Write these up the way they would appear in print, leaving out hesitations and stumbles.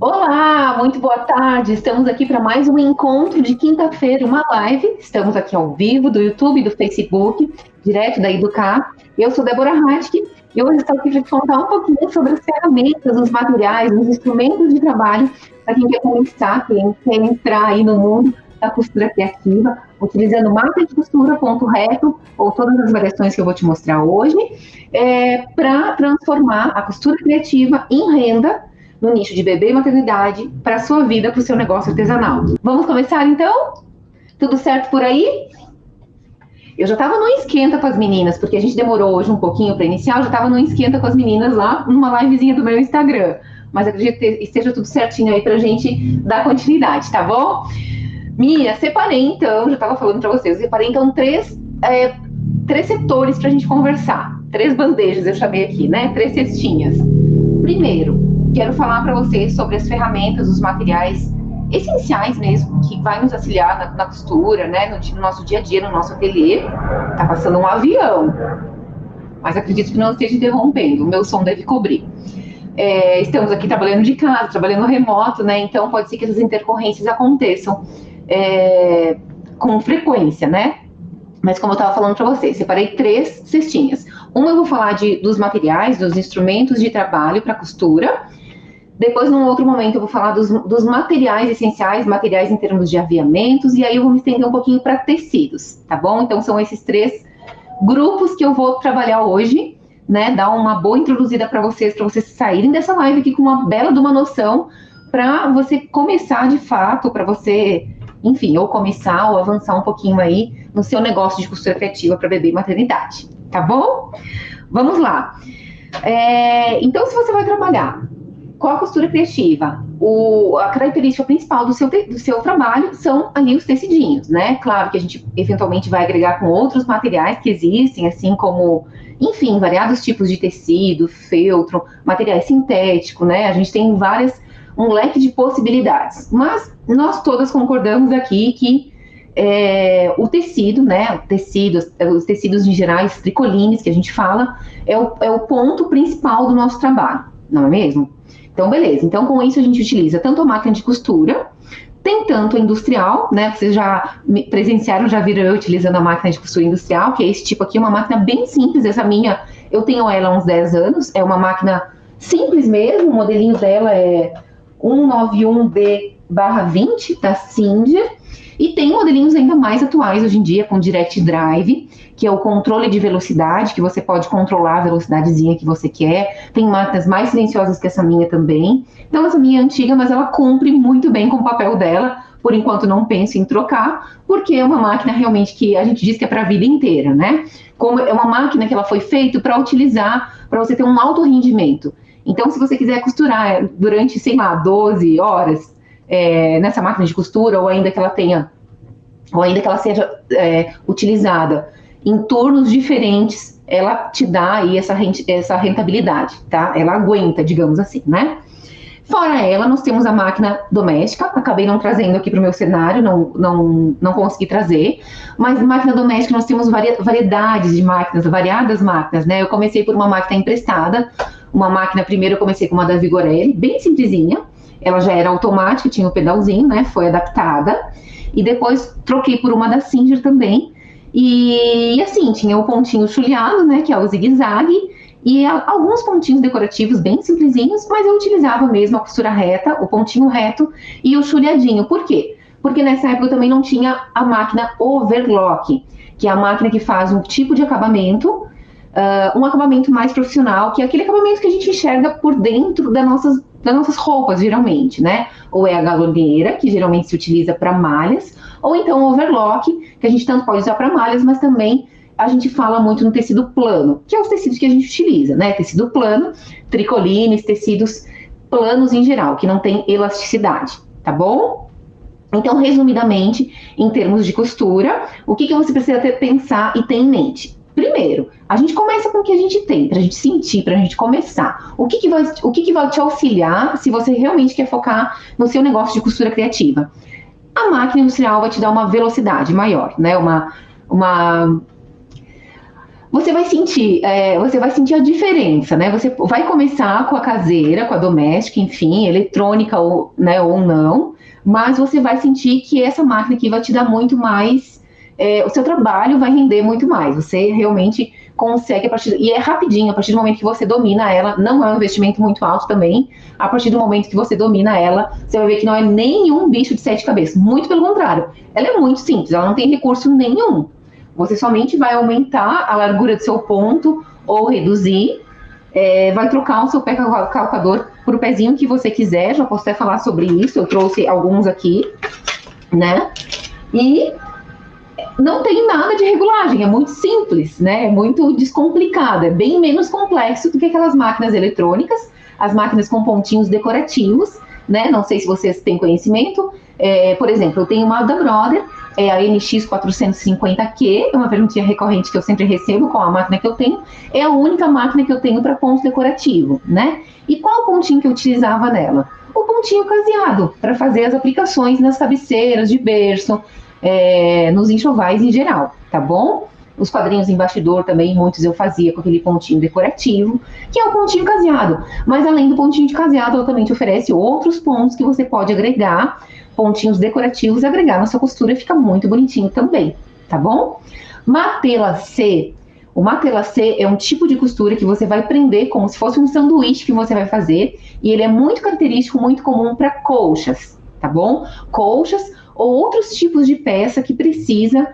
Olá, muito boa tarde. Estamos aqui para mais um encontro de quinta-feira, uma live. Estamos aqui ao vivo do YouTube e do Facebook, direto da Educar. Eu sou Débora Radke e hoje estou aqui para te contar um pouquinho sobre as ferramentas, os materiais, os instrumentos de trabalho para quem quer começar, quem quer entrar aí no mundo da costura criativa, utilizando máquina de costura, ponto reto, ou todas as variações que eu vou te mostrar hoje, para transformar a costura criativa em renda no nicho de bebê e maternidade, para a sua vida, para o seu negócio artesanal. Vamos começar então? Tudo certo por aí? Eu já estava no esquenta com as meninas, porque a gente demorou hoje um pouquinho para iniciar, eu já estava no esquenta com as meninas lá, numa livezinha do meu Instagram. Mas acredito que esteja tudo certinho aí para a gente dar continuidade, tá bom? Mia, separei então, já estava falando para vocês, separei então três setores para a gente conversar. 3 bandejas eu chamei aqui, né? 3 cestinhas. Primeiro, quero falar para vocês sobre as ferramentas, os materiais essenciais mesmo, que vai nos auxiliar na costura, né? No nosso dia a dia, no nosso ateliê. Tá passando um avião, mas acredito que não esteja interrompendo, o meu som deve cobrir. Estamos aqui trabalhando de casa, trabalhando remoto, né? Então pode ser que essas intercorrências aconteçam com frequência, né? Mas como eu estava falando para vocês, separei 3 cestinhas. Uma eu vou falar dos materiais, dos instrumentos de trabalho para costura. Depois, num outro momento, eu vou falar dos materiais essenciais, materiais em termos de aviamentos, e aí eu vou me estender um pouquinho para tecidos, tá bom? Então, são esses 3 grupos que eu vou trabalhar hoje, né? Dar uma boa introduzida para vocês saírem dessa live aqui com uma bela de uma noção, para você começar de fato, para você, enfim, ou começar ou avançar um pouquinho aí no seu negócio de costura criativa para bebê e maternidade, tá bom? Vamos lá. Então, se você vai trabalhar com a costura criativa, a característica principal do seu trabalho são ali os tecidinhos, né? Claro que a gente eventualmente vai agregar com outros materiais que existem, assim como, enfim, variados tipos de tecido, feltro, materiais sintéticos, né? A gente tem um leque de possibilidades, mas nós todas concordamos aqui que o tecido, né, os tecidos em geral, os tricolines que a gente fala, é o ponto principal do nosso trabalho, não é mesmo? Então, beleza. Então, com isso a gente utiliza tanto a máquina de costura, tem tanto a industrial, né, vocês já presenciaram, já viram eu utilizando a máquina de costura industrial, que é esse tipo aqui, uma máquina bem simples, essa minha, eu tenho ela há uns 10 anos, é uma máquina simples mesmo, o modelinho dela é 191B/20 da Singer, e tem modelinhos ainda mais atuais hoje em dia, com Direct Drive, que é o controle de velocidade, que você pode controlar a velocidadezinha que você quer. Tem máquinas mais silenciosas que essa minha também. Então, essa minha é antiga, mas ela cumpre muito bem com o papel dela. Por enquanto, não penso em trocar, porque é uma máquina realmente que a gente diz que é para a vida inteira, né? Como é uma máquina que ela foi feita para utilizar, para você ter um alto rendimento. Então, se você quiser costurar durante, sei lá, 12 horas, nessa máquina de costura, ou ainda que ela seja utilizada em turnos diferentes, ela te dá aí essa rentabilidade, tá? Ela aguenta, digamos assim, né? Fora ela, nós temos a máquina doméstica, acabei não trazendo aqui para o meu cenário, não consegui trazer, mas máquina doméstica nós temos variedades de máquinas, variadas máquinas, né? Eu comecei por uma máquina emprestada, primeiro eu comecei com uma da Vigorelli, bem simplesinha, ela já era automática, tinha o pedalzinho, né? Foi adaptada, e depois troquei por uma da Singer também, e assim, tinha o pontinho chuleado, né? Que é o zigue-zague, e alguns pontinhos decorativos bem simplesinhos, mas eu utilizava mesmo a costura reta, o pontinho reto e o chuleadinho. Por quê? Porque nessa época eu também não tinha a máquina overlock, que é a máquina que faz um tipo de acabamento, um acabamento mais profissional, que é aquele acabamento que a gente enxerga por dentro das nossas roupas, geralmente, né? Ou é a galoneira, que geralmente se utiliza para malhas, ou então o overlock, que a gente tanto pode usar para malhas, mas também a gente fala muito no tecido plano, que é os tecidos que a gente utiliza, né? Tecido plano, tricolines, tecidos planos em geral, que não tem elasticidade, tá bom? Então, resumidamente, em termos de costura, o que você precisa pensar e ter em mente? Primeiro, a gente começa com o que a gente tem, para a gente sentir, para a gente começar. O que vai te auxiliar se você realmente quer focar no seu negócio de costura criativa? A máquina industrial vai te dar uma velocidade maior, né? Uma você vai sentir a diferença, né? Você vai começar com a caseira, com a doméstica, enfim, eletrônica ou, né, ou não, mas você vai sentir que essa máquina aqui vai te dar muito mais, o seu trabalho vai render muito mais. Você realmente consegue, e é rapidinho, a partir do momento que você domina ela, não é um investimento muito alto também, a partir do momento que você domina ela, você vai ver que não é nenhum bicho de 7 cabeças, muito pelo contrário, ela é muito simples, ela não tem recurso nenhum. Você somente vai aumentar a largura do seu ponto ou reduzir, vai trocar o seu pé calcador por o pezinho que você quiser, já posso até falar sobre isso, eu trouxe alguns aqui, né? E não tem nada de regulagem, é muito simples, né? É muito descomplicado, é bem menos complexo do que aquelas máquinas eletrônicas, as máquinas com pontinhos decorativos, né? Não sei se vocês têm conhecimento. Por exemplo, eu tenho uma da Brother, a NX450Q, é uma perguntinha recorrente que eu sempre recebo com a máquina que eu tenho, é a única máquina que eu tenho para ponto decorativo, né? E qual o pontinho que eu utilizava nela? O pontinho caseado, para fazer as aplicações nas cabeceiras de berço, nos enxovais em geral, tá bom? Os quadrinhos em bastidor também, muitos eu fazia com aquele pontinho decorativo, que é o pontinho caseado. Mas além do pontinho de caseado, ela também te oferece outros pontos que você pode agregar, pontinhos decorativos, e agregar na sua costura e fica muito bonitinho também, tá bom? Matela C. O Matela C é um tipo de costura que você vai prender como se fosse um sanduíche que você vai fazer, e ele é muito característico, muito comum para colchas, tá bom? Colchas ou outros tipos de peça que precisa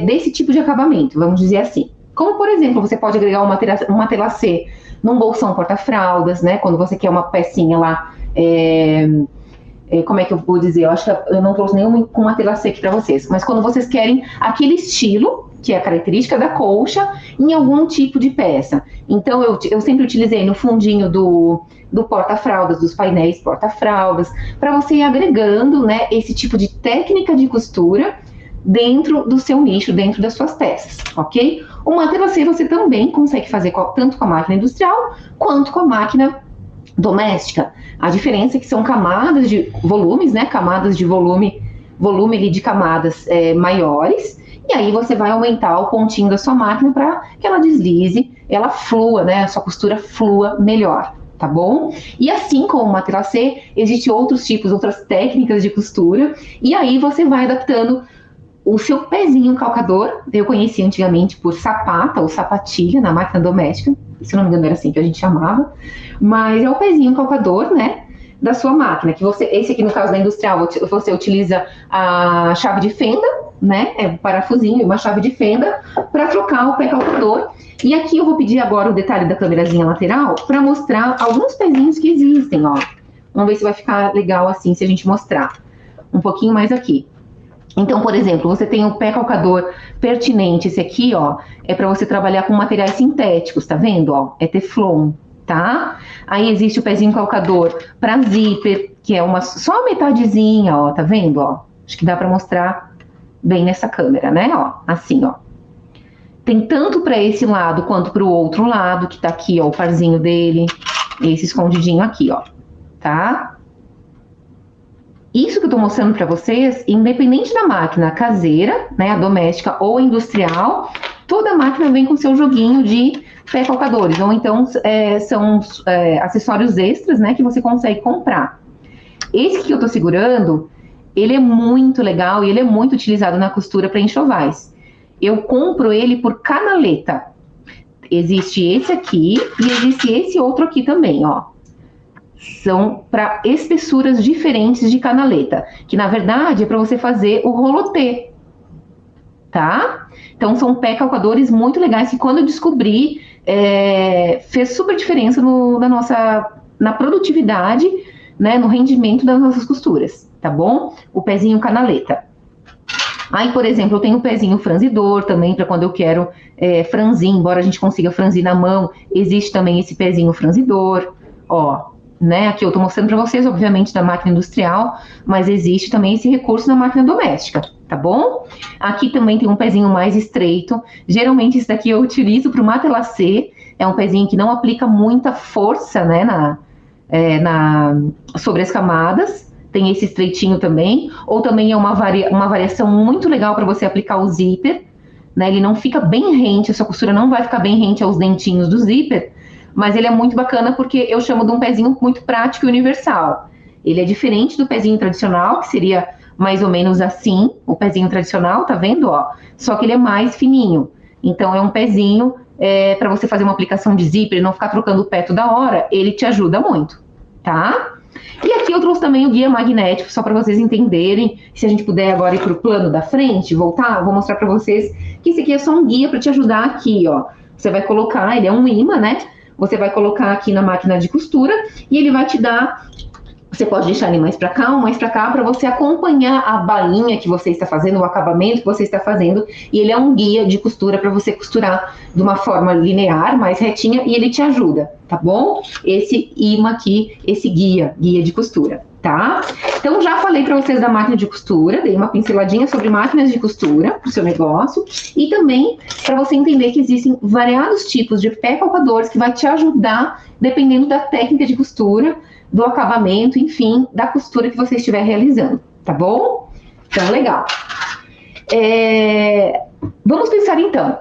desse tipo de acabamento, vamos dizer assim. Como, por exemplo, você pode agregar uma tela C num bolsão porta-fraldas, né? Quando você quer uma pecinha lá, como é que eu vou dizer? Eu acho que eu não trouxe nenhum com uma tela C aqui para vocês, mas quando vocês querem aquele estilo, que é a característica da colcha, em algum tipo de peça. Então, eu sempre utilizei no fundinho do porta-fraldas, dos painéis porta-fraldas, para você ir agregando, né, esse tipo de técnica de costura dentro do seu nicho, dentro das suas peças, ok? O Matela C você também consegue fazer tanto com a máquina industrial, quanto com a máquina doméstica. A diferença é que são camadas de volumes, né, camadas de volume ali de camadas maiores, e aí você vai aumentar o pontinho da sua máquina para que ela deslize, ela flua, né, a sua costura flua melhor, tá bom? E assim como o Matela C, existem outros tipos, outras técnicas de costura, e aí você vai adaptando o seu pezinho calcador. Eu conheci antigamente por sapata ou sapatilha na máquina doméstica, se não me engano era assim que a gente chamava, mas é o pezinho calcador, né, da sua máquina, que esse aqui no caso da industrial, você utiliza a chave de fenda, né, um parafusinho e uma chave de fenda para trocar o pé calcador. E aqui eu vou pedir agora o detalhe da câmerazinha lateral para mostrar alguns pezinhos que existem, ó. Vamos ver se vai ficar legal assim se a gente mostrar um pouquinho mais aqui. Então, por exemplo, você tem o pé calcador pertinente, esse aqui, ó, é para você trabalhar com materiais sintéticos, tá vendo, ó? É Teflon, tá? Aí existe o pezinho calcador para zíper, que é só metadezinha, ó, tá vendo, ó? Acho que dá para mostrar bem nessa câmera, né, ó, assim, ó. Tem tanto para esse lado quanto para o outro lado, que tá aqui, ó, o parzinho dele, esse escondidinho aqui, ó, tá? Isso que eu tô mostrando para vocês, independente da máquina caseira, né, a doméstica ou industrial, toda máquina vem com seu joguinho de pé calcadores, ou então são acessórios extras, né, que você consegue comprar. Esse que eu tô segurando, ele é muito legal e ele é muito utilizado na costura para enxovais. Eu compro ele por canaleta. Existe esse aqui e existe esse outro aqui também, ó. São para espessuras diferentes de canaleta, que na verdade é para você fazer o rolotê, tá? Então são pé calcadores muito legais que quando eu descobri, fez super diferença na produtividade, né, no rendimento das nossas costuras, tá bom? O pezinho canaleta. Aí, por exemplo, eu tenho o pezinho franzidor também, para quando eu quero franzir, embora a gente consiga franzir na mão, existe também esse pezinho franzidor, ó, né? Aqui eu tô mostrando para vocês, obviamente, da máquina industrial, mas existe também esse recurso na máquina doméstica, tá bom? Aqui também tem um pezinho mais estreito, geralmente esse daqui eu utilizo para o Matela C, é um pezinho que não aplica muita força, né, sobre as camadas. Tem esse estreitinho também, ou também é uma variação muito legal para você aplicar o zíper, né? Ele não fica bem rente, a sua costura não vai ficar bem rente aos dentinhos do zíper, mas ele é muito bacana porque eu chamo de um pezinho muito prático e universal. Ele é diferente do pezinho tradicional, que seria mais ou menos assim, o pezinho tradicional, tá vendo, ó? Só que ele é mais fininho. Então é um pezinho para você fazer uma aplicação de zíper e não ficar trocando o pé toda hora, ele te ajuda muito, tá? E aqui eu trouxe também o guia magnético, só para vocês entenderem. Se a gente puder agora ir para o plano da frente, voltar, eu vou mostrar para vocês que esse aqui é só um guia para te ajudar aqui, ó. Você vai colocar, ele é um imã, né? Você vai colocar aqui na máquina de costura e ele vai te dar... Você pode deixar ele mais para cá ou mais para cá para você acompanhar a bainha que você está fazendo, o acabamento que você está fazendo. E ele é um guia de costura para você costurar de uma forma linear, mais retinha, e ele te ajuda, tá bom? Esse imã aqui, esse guia de costura, tá? Então já falei para vocês da máquina de costura, dei uma pinceladinha sobre máquinas de costura para o seu negócio e também para você entender que existem variados tipos de pé calcadores que vai te ajudar dependendo da técnica de costura, do acabamento, enfim, da costura que você estiver realizando, tá bom? Então, legal. Vamos pensar então.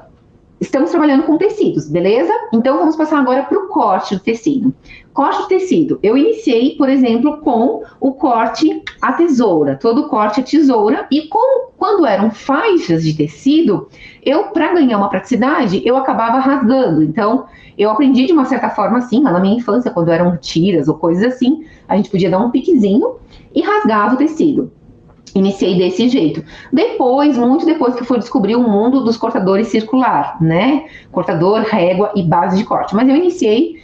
Estamos trabalhando com tecidos, beleza? Então, vamos passar agora para o corte do tecido. Corte do tecido. Eu iniciei, por exemplo, com o corte à tesoura. Todo corte à tesoura. E quando eram faixas de tecido, para ganhar uma praticidade, eu acabava rasgando. Então, eu aprendi de uma certa forma assim, lá na minha infância, quando eram tiras ou coisas assim, a gente podia dar um piquezinho e rasgava o tecido. Iniciei desse jeito. Depois, muito depois que eu fui descobrir o mundo dos cortadores circular, né? Cortador, régua e base de corte. Mas eu iniciei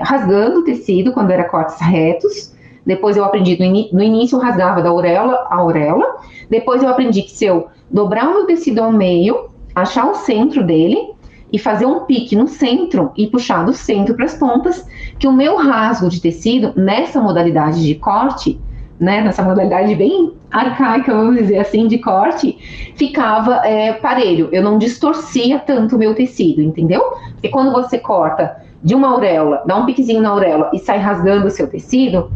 rasgando o tecido quando era cortes retos. Depois eu aprendi, no início eu rasgava da auréola a auréola. Depois eu aprendi que se eu dobrar o meu tecido ao meio, achar o centro dele e fazer um pique no centro e puxar do centro para as pontas, que o meu rasgo de tecido, nessa modalidade de corte, né, nessa modalidade bem arcaica, vamos dizer assim, de corte, ficava parelho. Eu não distorcia tanto o meu tecido, entendeu? Porque quando você corta de uma auréola, dá um piquezinho na auréola e sai rasgando o seu tecido,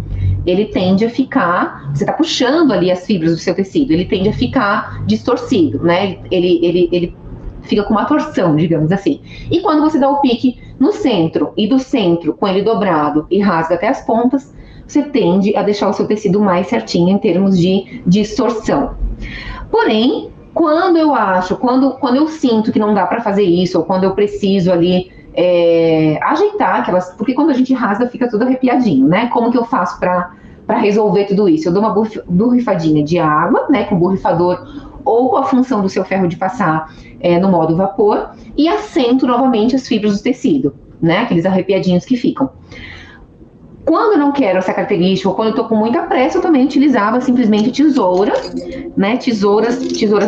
ele tende a ficar, você está puxando ali as fibras do seu tecido, ele tende a ficar distorcido, né? Ele fica com uma torção, digamos assim. E quando você dá o pique no centro, e do centro com ele dobrado e rasga até as pontas, você tende a deixar o seu tecido mais certinho em termos de distorção. Porém, quando eu sinto que não dá para fazer isso, ou quando eu preciso ali ajeitar aquelas... Porque quando a gente rasga, fica tudo arrepiadinho, né? Como que eu faço para resolver tudo isso? Eu dou uma borrifadinha de água, né? Com o borrifador ou com a função do seu ferro de passar no modo vapor, e assento novamente as fibras do tecido, né? Aqueles arrepiadinhos que ficam. Quando eu não quero essa característica, ou quando eu tô com muita pressa, eu também utilizava simplesmente tesoura, né? Tesouras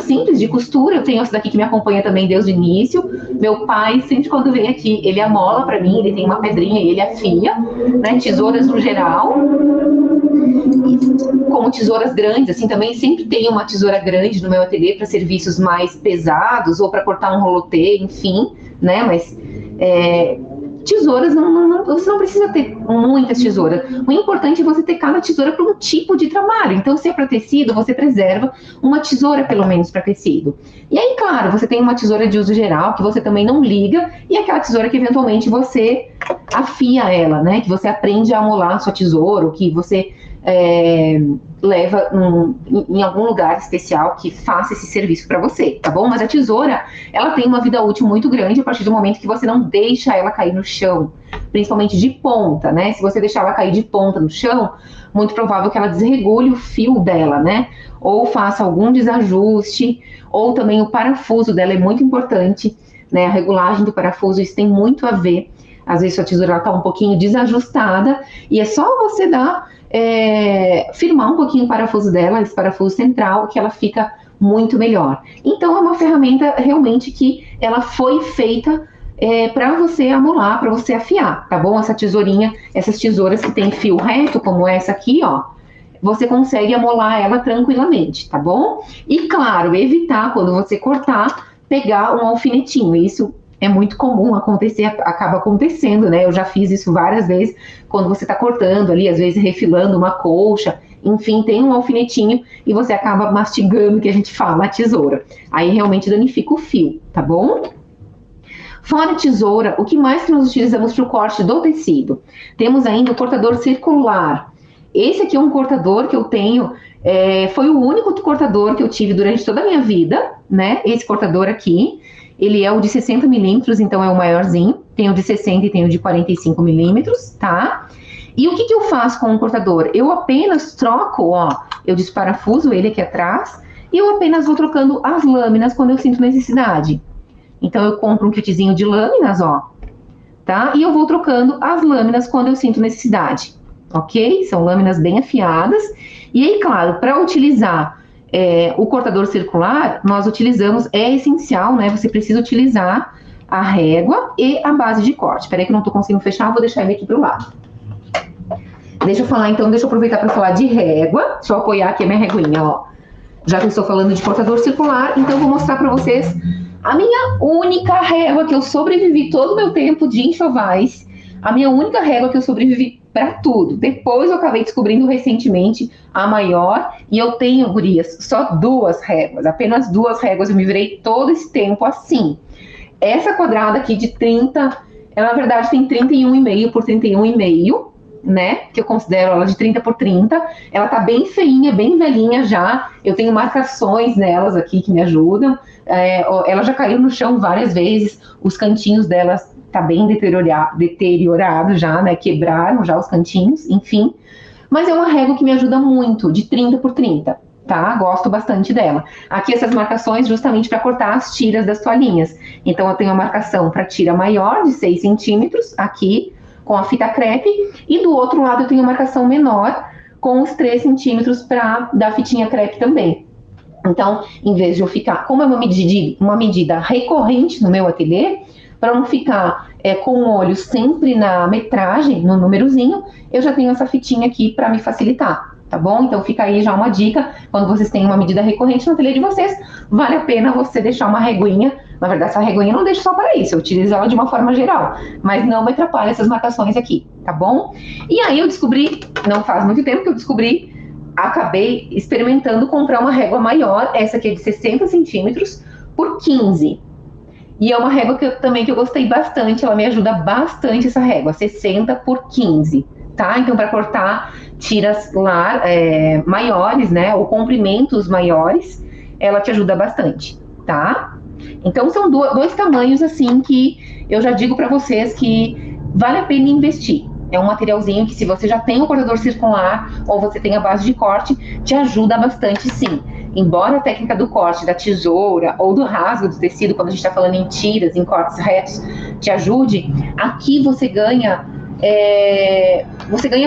simples de costura. Eu tenho essa daqui que me acompanha também desde o início. Meu pai, sempre quando vem aqui, ele amola para mim, ele tem uma pedrinha e ele afia, né? Tesouras no geral. Como tesouras grandes, assim, também sempre tenho uma tesoura grande no meu ateliê para serviços mais pesados, ou para cortar um rolotê, enfim, né? Mas tesouras, você não precisa ter muitas tesouras. O importante é você ter cada tesoura para um tipo de trabalho. Então, se é para tecido, você preserva uma tesoura, pelo menos, para tecido. E aí, claro, você tem uma tesoura de uso geral, que você também não liga, e aquela tesoura que, eventualmente, você afia ela, né? Que você aprende a amolar a sua tesoura, ou que você leva em algum lugar especial que faça esse serviço para você, tá bom? Mas a tesoura, ela tem uma vida útil muito grande a partir do momento que você não deixa ela cair no chão, principalmente de ponta, né? Se você deixar ela cair de ponta no chão, muito provável que ela desregule o fio dela, né? Ou faça algum desajuste, ou também o parafuso dela é muito importante, né? A regulagem do parafuso, isso tem muito a ver. Às vezes sua tesoura está um pouquinho desajustada, e é só você firmar um pouquinho o parafuso dela, esse parafuso central, que ela fica muito melhor. Então, é uma ferramenta realmente que ela foi feita para você amolar, para você afiar, tá bom? Essa tesourinha, essas tesouras que tem fio reto, como essa aqui, ó, você consegue amolar ela tranquilamente, tá bom? E, claro, evitar, quando você cortar, pegar um alfinetinho. Isso é muito comum acontecer, acaba acontecendo, né? Eu já fiz isso várias vezes, quando você está cortando ali, às vezes refilando uma colcha, enfim, tem um alfinetinho e você acaba mastigando, que a gente fala, a tesoura. Aí realmente danifica o fio, tá bom? Fora a tesoura, o que mais que nós utilizamos para o corte do tecido? Temos ainda o cortador circular. Esse aqui é um cortador que eu tenho, foi o único cortador que eu tive durante toda a minha vida, né? Esse cortador aqui, ele é o de 60 milímetros, então é o maiorzinho. Tem o de 60 e tem o de 45 milímetros, tá? E o que eu faço com o cortador? Eu apenas troco, ó, eu desparafuso ele aqui atrás e eu apenas vou trocando as lâminas quando eu sinto necessidade. Então, eu compro um kitzinho de lâminas, ó, tá? E eu vou trocando as lâminas quando eu sinto necessidade, ok? São lâminas bem afiadas. E aí, claro, para utilizar o cortador circular, nós utilizamos, é essencial, né? Você precisa utilizar a régua e a base de corte. Espera aí que eu não tô conseguindo fechar, vou deixar ele aqui pro lado. Deixa eu falar, então, deixa eu aproveitar para falar de régua. Deixa eu apoiar aqui a minha reguinha, ó. Já que eu estou falando de cortador circular, então eu vou mostrar para vocês a minha única régua que eu sobrevivi todo o meu tempo de enxovais. A minha única régua que eu sobrevivi para tudo. Depois eu acabei descobrindo recentemente a maior. E eu tenho, gurias, só 2 réguas. Apenas 2 réguas. Eu me virei todo esse tempo assim. Essa quadrada aqui de 30, ela na verdade tem 31,5 por 31,5, né? Que eu considero ela de 30 por 30. Ela tá bem feinha, bem velhinha já. Eu tenho marcações nelas aqui que me ajudam. Ela já caiu no chão várias vezes. Os cantinhos delas tá bem deteriorado já, né? Quebraram já os cantinhos, enfim. Mas é uma régua que me ajuda muito, de 30 por 30. Tá? Gosto bastante dela. Aqui essas marcações justamente para cortar as tiras das toalhinhas. Então eu tenho a marcação para tira maior de 6 centímetros aqui com a fita crepe e do outro lado eu tenho a marcação menor com os 3 centímetros para da fitinha crepe também. Então, em vez de eu ficar, como é uma medida recorrente no meu ateliê, para não ficar com o olho sempre na metragem, no númerozinho, eu já tenho essa fitinha aqui para me facilitar. Tá bom? Então fica aí já uma dica, quando vocês têm uma medida recorrente no ateliê de vocês, vale a pena você deixar uma reguinha. Na verdade, essa reguinha eu não deixo só para isso, eu utilizo ela de uma forma geral, mas não me atrapalha essas marcações aqui, tá bom? E aí eu descobri, não faz muito tempo que eu descobri, acabei experimentando comprar uma régua maior, essa aqui é de 60 centímetros por 15. E é uma régua que eu gostei bastante, ela me ajuda bastante essa régua, 60 por 15. Tá? Então, para cortar tiras maiores, né, ou comprimentos maiores, ela te ajuda bastante, tá? Então, são 2 tamanhos, assim, que eu já digo para vocês que vale a pena investir. É um materialzinho que, se você já tem o cortador circular ou você tem a base de corte, te ajuda bastante, sim. Embora a técnica do corte, da tesoura ou do rasgo do tecido, quando a gente está falando em tiras, em cortes retos, te ajude, aqui você ganha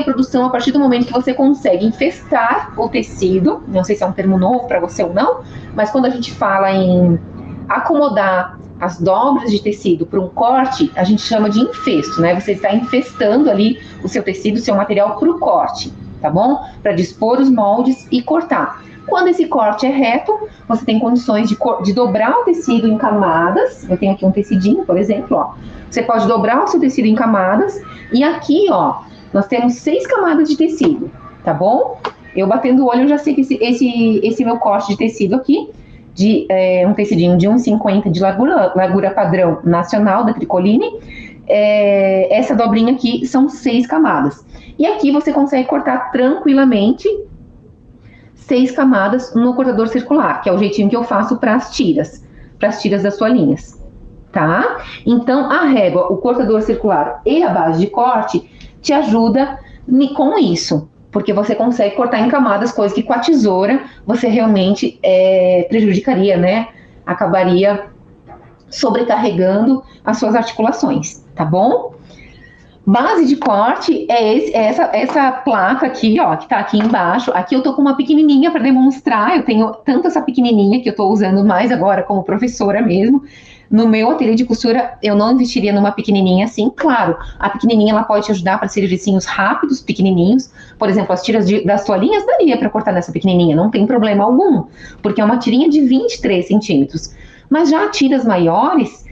produção a partir do momento que você consegue infestar o tecido. Não sei se é um termo novo para você ou não, mas quando a gente fala em acomodar as dobras de tecido para um corte, a gente chama de infesto, né? Você está infestando ali o seu tecido, o seu material para o corte, tá bom? Para dispor os moldes e cortar. Quando esse corte é reto, você tem condições de dobrar o tecido em camadas. Eu tenho aqui um tecidinho, por exemplo, ó. Você pode dobrar o seu tecido em camadas. E aqui, ó, nós temos 6 camadas de tecido, tá bom? Eu batendo o olho, eu já sei que esse meu corte de tecido aqui, um tecidinho de 1,50 de largura padrão nacional da Tricoline, essa dobrinha aqui são 6 camadas. E aqui você consegue cortar tranquilamente 6 camadas no cortador circular, que é o jeitinho que eu faço para as tiras das toalhinhas, tá? Então, a régua, o cortador circular e a base de corte te ajuda com isso, porque você consegue cortar em camadas, coisas que com a tesoura você realmente prejudicaria, né? Acabaria sobrecarregando as suas articulações, tá bom? Base de corte é essa placa aqui, ó, que tá aqui embaixo. Aqui eu tô com uma pequenininha para demonstrar. Eu tenho tanto essa pequenininha que eu tô usando mais agora como professora mesmo. No meu ateliê de costura, eu não investiria numa pequenininha assim. Claro, a pequenininha ela pode te ajudar para servicinhos rápidos, pequenininhos. Por exemplo, as tiras das toalhinhas daria para cortar nessa pequenininha, não tem problema algum, porque é uma tirinha de 23 centímetros. Mas já tiras maiores,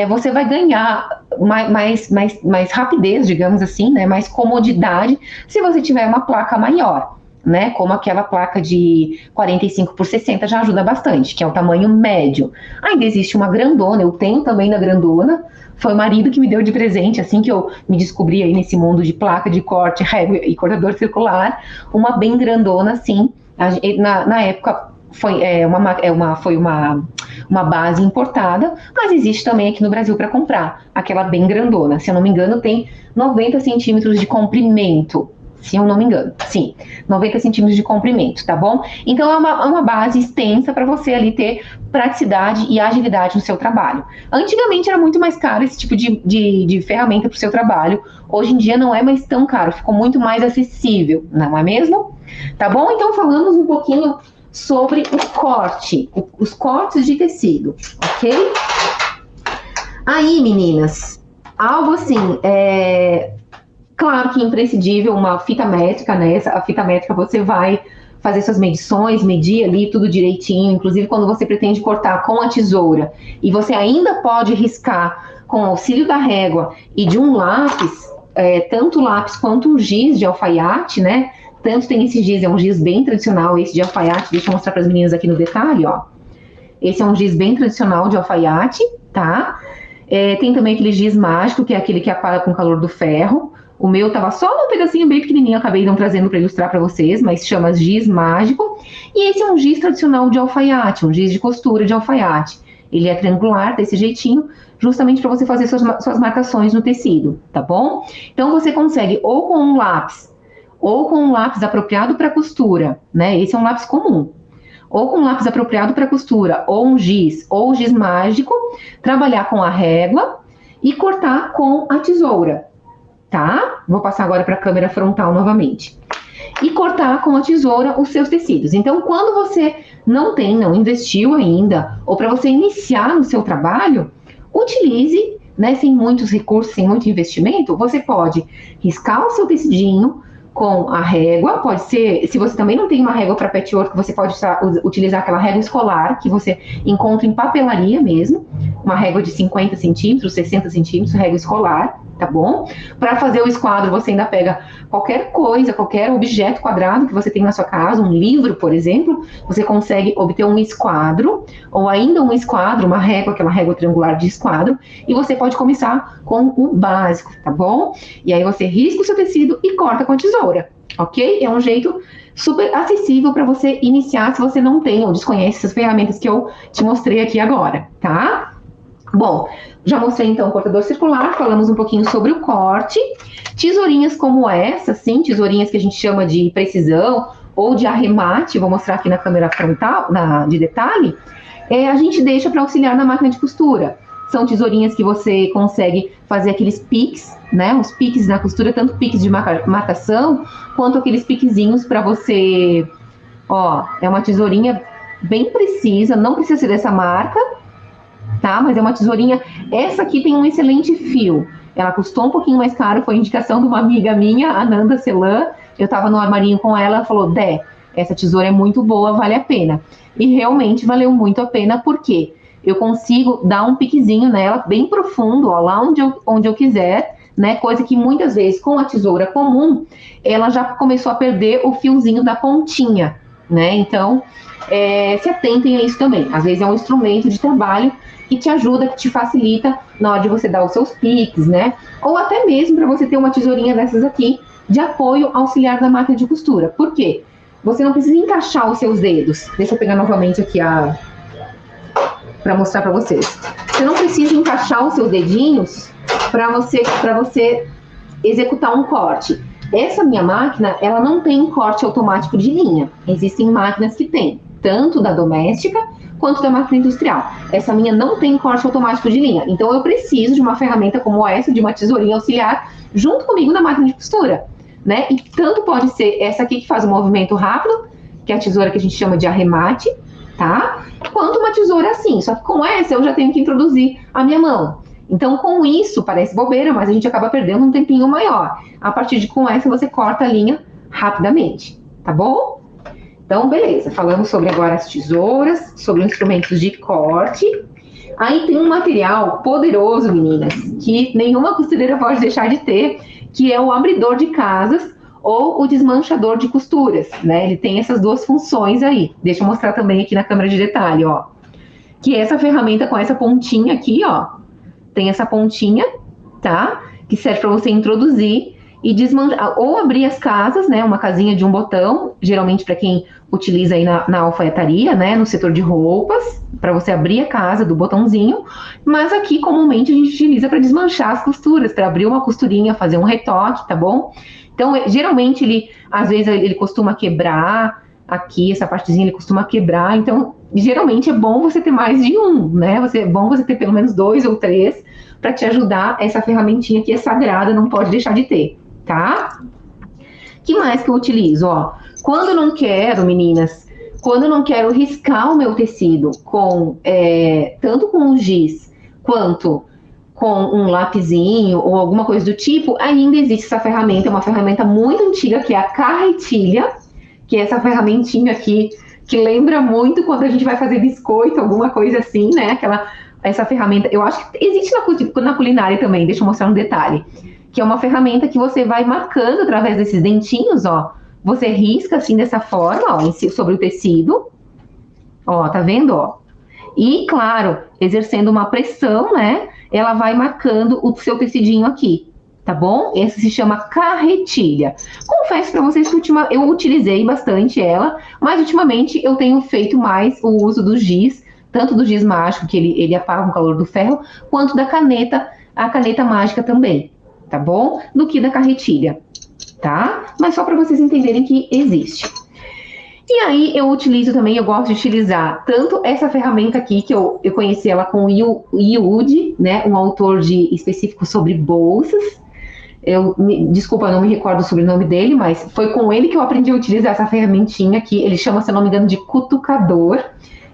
você vai ganhar mais rapidez, digamos assim, né? Mais comodidade se você tiver uma placa maior. né, como aquela placa de 45 por 60 já ajuda bastante, que é o tamanho médio. Ainda existe uma grandona, eu tenho também na grandona, foi o marido que me deu de presente, assim que eu me descobri aí nesse mundo de placa de corte, régua e cortador circular, uma bem grandona, assim, na época foi uma base importada, mas existe também aqui no Brasil para comprar, aquela bem grandona, se eu não me engano tem 90 centímetros de comprimento, se eu não me engano, sim, 90 centímetros de comprimento, tá bom? Então é uma base extensa para você ali ter praticidade e agilidade no seu trabalho. Antigamente era muito mais caro esse tipo de ferramenta para o seu trabalho, hoje em dia não é mais tão caro, ficou muito mais acessível, não é mesmo? Tá bom? Então falamos um pouquinho sobre o corte, os cortes de tecido, ok? Aí, meninas, algo assim, claro que é imprescindível uma fita métrica, né? A fita métrica você vai fazer suas medições, medir ali tudo direitinho, inclusive quando você pretende cortar com a tesoura e você ainda pode riscar com o auxílio da régua e de um lápis, tanto lápis quanto um giz de alfaiate, né? Tanto tem esse giz, é um giz bem tradicional, esse de alfaiate, deixa eu mostrar para as meninas aqui no detalhe, ó. Esse é um giz bem tradicional de alfaiate, tá? Tem também aquele giz mágico, que é aquele que apaga com o calor do ferro. O meu tava só num pedacinho bem pequenininho, acabei não trazendo para ilustrar para vocês, mas chama giz mágico. E esse é um giz tradicional de alfaiate, um giz de costura de alfaiate. Ele é triangular, desse jeitinho, justamente para você fazer suas marcações no tecido, tá bom? Então você consegue ou com um lápis apropriado para costura, né? Esse é um lápis comum. Ou com um lápis apropriado para costura, ou um giz, ou giz mágico, trabalhar com a régua e cortar com a tesoura, tá? Vou passar agora para a câmera frontal novamente. E cortar com a tesoura os seus tecidos. Então, quando você não investiu ainda, ou para você iniciar no seu trabalho, utilize, né, sem muitos recursos, sem muito investimento, você pode riscar o seu tecidinho com a régua, pode ser, se você também não tem uma régua para patchwork, você pode utilizar aquela régua escolar, que você encontra em papelaria mesmo, uma régua de 50 centímetros, 60 centímetros, régua escolar, tá bom? Para fazer o esquadro, você ainda pega qualquer coisa, qualquer objeto quadrado que você tem na sua casa, um livro, por exemplo, você consegue obter um esquadro, ou ainda um esquadro, uma régua, aquela régua triangular de esquadro, e você pode começar com o básico, tá bom? E aí você risca o seu tecido e corta com a tesoura, ok? É um jeito super acessível para você iniciar, se você não tem ou desconhece essas ferramentas que eu te mostrei aqui agora, tá? Bom, já mostrei então o cortador circular, falamos um pouquinho sobre o corte, tesourinhas como essa, sim, tesourinhas que a gente chama de precisão ou de arremate, vou mostrar aqui na câmera frontal, de detalhe, a gente deixa para auxiliar na máquina de costura. São tesourinhas que você consegue fazer aqueles piques, né, os piques na costura, tanto piques de marcação, quanto aqueles piquezinhos para você, ó, é uma tesourinha bem precisa, não precisa ser dessa marca, tá? Mas é uma tesourinha, essa aqui tem um excelente fio, ela custou um pouquinho mais caro, foi indicação de uma amiga minha, a Nanda Celan, eu tava no armarinho com ela, ela falou, Dé, essa tesoura é muito boa, vale a pena. E realmente valeu muito a pena, porque eu consigo dar um piquezinho nela, bem profundo, ó, lá onde eu quiser, né? Coisa que muitas vezes com a tesoura comum, ela já começou a perder o fiozinho da pontinha, né? Então, se atentem a isso também. Às vezes é um instrumento de trabalho que te ajuda, que te facilita na hora de você dar os seus piques, né? Ou até mesmo para você ter uma tesourinha dessas aqui de apoio auxiliar da máquina de costura. Por quê? Você não precisa encaixar os seus dedos. Deixa eu pegar novamente aqui para mostrar para vocês. Você não precisa encaixar os seus dedinhos para você executar um corte. Essa minha máquina, ela não tem corte automático de linha. Existem máquinas que têm, tanto da doméstica quanto da máquina industrial. Essa minha não tem corte automático de linha. Então eu preciso de uma ferramenta como essa, de uma tesourinha auxiliar, junto comigo na máquina de costura, né? E tanto pode ser essa aqui que faz um movimento rápido, que é a tesoura que a gente chama de arremate, tá? Quanto uma tesoura assim. Só que com essa eu já tenho que introduzir a minha mão. Então, com isso, parece bobeira, mas a gente acaba perdendo um tempinho maior. A partir de com essa, você corta a linha rapidamente, tá bom? Então, beleza. Falamos sobre agora as tesouras, sobre instrumentos de corte. Aí tem um material poderoso, meninas, que nenhuma costureira pode deixar de ter, que é o abridor de casas, ou o desmanchador de costuras, né? Ele tem essas duas funções aí. Deixa eu mostrar também aqui na câmera de detalhe, ó. Que essa ferramenta com essa pontinha aqui, ó, tem essa pontinha, tá? Que serve para você introduzir e desmanchar, ou abrir as casas, né? Uma casinha de um botão, geralmente para quem utiliza aí na alfaiataria, né? No setor de roupas, para você abrir a casa do botãozinho. Mas aqui, comumente, a gente utiliza para desmanchar as costuras, para abrir uma costurinha, fazer um retoque, tá bom? Então, geralmente, ele, às vezes, ele costuma quebrar aqui, essa partezinha ele costuma quebrar. Então, geralmente, é bom você ter mais de um, né? É bom você ter pelo menos 2 ou 3 para te ajudar. Essa ferramentinha aqui é sagrada, não pode deixar de ter, tá? Que mais que eu utilizo, ó? Quando eu não quero, meninas, quando eu não quero riscar o meu tecido com, tanto com o giz quanto com um lapisinho ou alguma coisa do tipo, ainda existe essa ferramenta, é uma ferramenta muito antiga, que é a carretilha, que é essa ferramentinha aqui, que lembra muito quando a gente vai fazer biscoito, alguma coisa assim, né? Essa ferramenta, eu acho que existe na culinária também, deixa eu mostrar um detalhe, que é uma ferramenta que você vai marcando através desses dentinhos, ó, você risca assim dessa forma, ó, sobre o tecido, ó, tá vendo, ó? E, claro, exercendo uma pressão, né, ela vai marcando o seu tecidinho aqui, tá bom? Essa se chama carretilha. Confesso para vocês que eu utilizei bastante ela, mas ultimamente eu tenho feito mais o uso do giz, tanto do giz mágico, que ele apaga o calor do ferro, quanto da caneta, a caneta mágica também, tá bom? Do que da carretilha, tá? Mas só para vocês entenderem que existe. E aí eu gosto de utilizar tanto essa ferramenta aqui, que eu conheci ela com o Yudi, né? Um autor específico sobre bolsas. Desculpa, eu não me recordo o sobrenome dele, mas foi com ele que eu aprendi a utilizar essa ferramentinha aqui. Ele chama, se eu não me engano, de cutucador,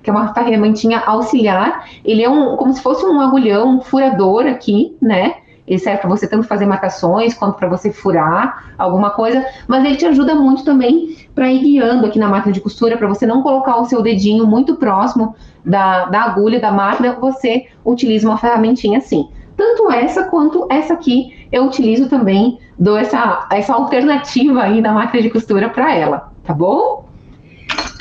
que é uma ferramentinha auxiliar. Ele é como se fosse um agulhão, um furador aqui, né? Ele serve para você tanto fazer marcações quanto para você furar alguma coisa, mas ele te ajuda muito também para ir guiando aqui na máquina de costura, para você não colocar o seu dedinho muito próximo da agulha da máquina, você utiliza uma ferramentinha assim. Tanto essa quanto essa aqui eu utilizo também, dou essa alternativa aí na máquina de costura para ela, tá bom?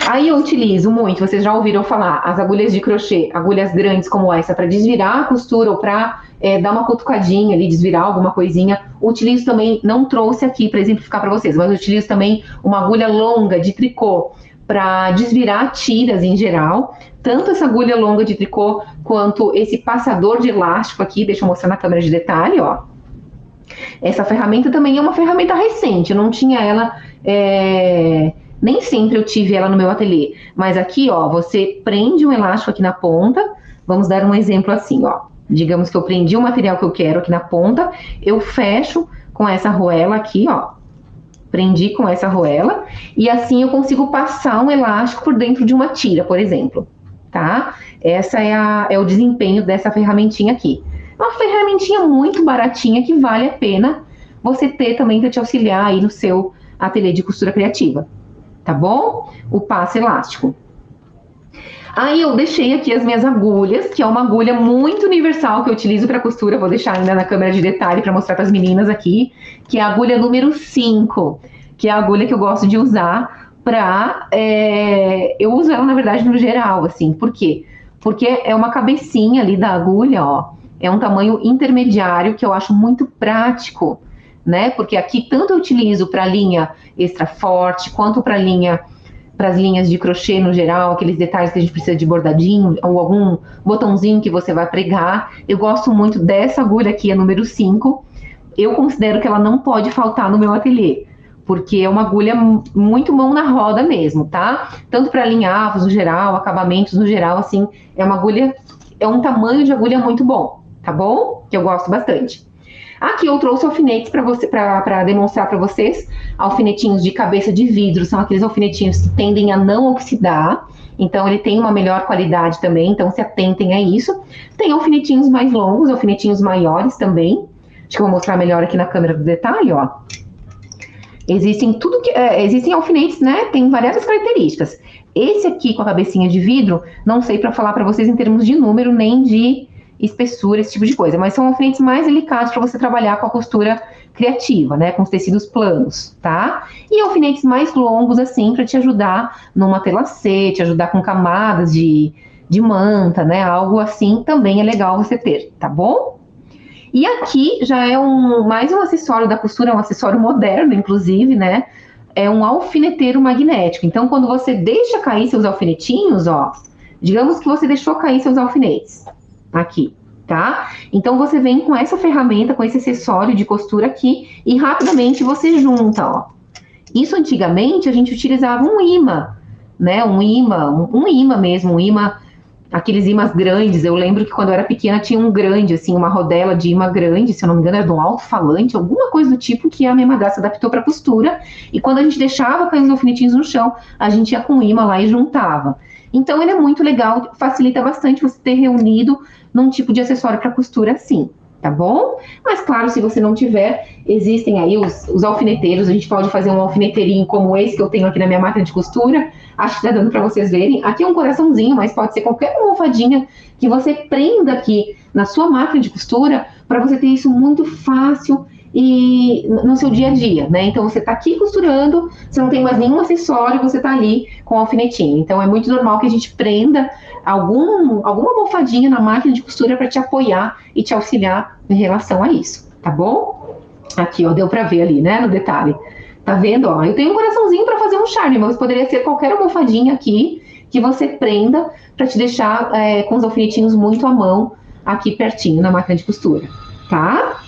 Aí eu utilizo muito, vocês já ouviram falar, as agulhas de crochê, agulhas grandes como essa, para desvirar a costura ou para dar uma cutucadinha ali, desvirar alguma coisinha. Utilizo também, não trouxe aqui para exemplificar para vocês, mas eu utilizo também uma agulha longa de tricô para desvirar tiras em geral. Tanto essa agulha longa de tricô quanto esse passador de elástico aqui, deixa eu mostrar na câmera de detalhe, ó. Essa ferramenta também é uma ferramenta recente, eu não tinha ela... Nem sempre eu tive ela no meu ateliê, mas aqui, ó, você prende um elástico aqui na ponta, vamos dar um exemplo assim, ó, digamos que eu prendi o material que eu quero aqui na ponta, eu fecho com essa arruela aqui, ó, prendi com essa arruela, e assim eu consigo passar um elástico por dentro de uma tira, por exemplo, tá? Essa é o desempenho dessa ferramentinha aqui. Uma ferramentinha muito baratinha que vale a pena você ter também para te auxiliar aí no seu ateliê de costura criativa. Tá bom? O passo elástico. Aí eu deixei aqui as minhas agulhas, que é uma agulha muito universal que eu utilizo para costura. Vou deixar ainda na câmera de detalhe para mostrar para as meninas aqui, que é a agulha número 5, que é a agulha que eu gosto de usar para... eu uso ela, na verdade, no geral, assim. Por quê? Porque é uma cabecinha ali da agulha, ó. É um tamanho intermediário que eu acho muito prático, né? Porque aqui tanto eu utilizo para linha extra forte, quanto para as linhas de crochê no geral, aqueles detalhes que a gente precisa de bordadinho, ou algum botãozinho que você vai pregar. Eu gosto muito dessa agulha aqui, a número 5. Eu considero que ela não pode faltar no meu ateliê, porque é uma agulha muito mão na roda mesmo, tá? Tanto para alinhavos no geral, acabamentos no geral, assim, é uma agulha, é um tamanho de agulha muito bom, tá bom? Que eu gosto bastante. Aqui eu trouxe alfinetes para demonstrar para vocês, alfinetinhos de cabeça de vidro, são aqueles alfinetinhos que tendem a não oxidar, então ele tem uma melhor qualidade também, então se atentem a isso. Tem alfinetinhos mais longos, alfinetinhos maiores também, acho que eu vou mostrar melhor aqui na câmera do detalhe, ó. Existem alfinetes, né, tem variadas características. Esse aqui com a cabecinha de vidro, não sei para falar para vocês em termos de número, nem de espessura, esse tipo de coisa. Mas são alfinetes mais delicados para você trabalhar com a costura criativa, né? Com os tecidos planos, tá? E alfinetes mais longos, assim, para te ajudar no matelassê, te ajudar com camadas de manta, né? Algo assim também é legal você ter, tá bom? E aqui já é mais um acessório da costura, um acessório moderno, inclusive, né? É um alfineteiro magnético. Então, quando você deixa cair seus alfinetinhos, ó, digamos que você deixou cair seus alfinetes aqui, tá? Então, você vem com essa ferramenta, com esse acessório de costura aqui e rapidamente você junta, ó. Isso antigamente a gente utilizava um imã, né? Um imã mesmo, um imã, aqueles imãs grandes. Eu lembro que quando eu era pequena tinha um grande, assim, uma rodela de imã grande, se eu não me engano era de um alto-falante, alguma coisa do tipo que a minha madrasta adaptou para costura. E quando a gente deixava cair os alfinetinhos no chão, a gente ia com o imã lá e juntava. Então ele é muito legal, facilita bastante você ter reunido num tipo de acessório para costura assim, tá bom? Mas claro, se você não tiver, existem aí os alfineteiros. A gente pode fazer um alfineteirinho como esse que eu tenho aqui na minha máquina de costura. Acho que tá dando para vocês verem. Aqui é um coraçãozinho, mas pode ser qualquer almofadinha que você prenda aqui na sua máquina de costura para você ter isso muito fácil e no seu dia a dia, né? Então você tá aqui costurando, você não tem mais nenhum acessório, você tá ali com o alfinetinho. Então é muito normal que a gente prenda alguma almofadinha na máquina de costura para te apoiar e te auxiliar em relação a isso, tá bom? Aqui, ó, deu para ver ali, né, no detalhe. Tá vendo, ó? Eu tenho um coraçãozinho para fazer um charme, mas poderia ser qualquer almofadinha aqui que você prenda para te deixar com os alfinetinhos muito à mão aqui pertinho na máquina de costura, tá?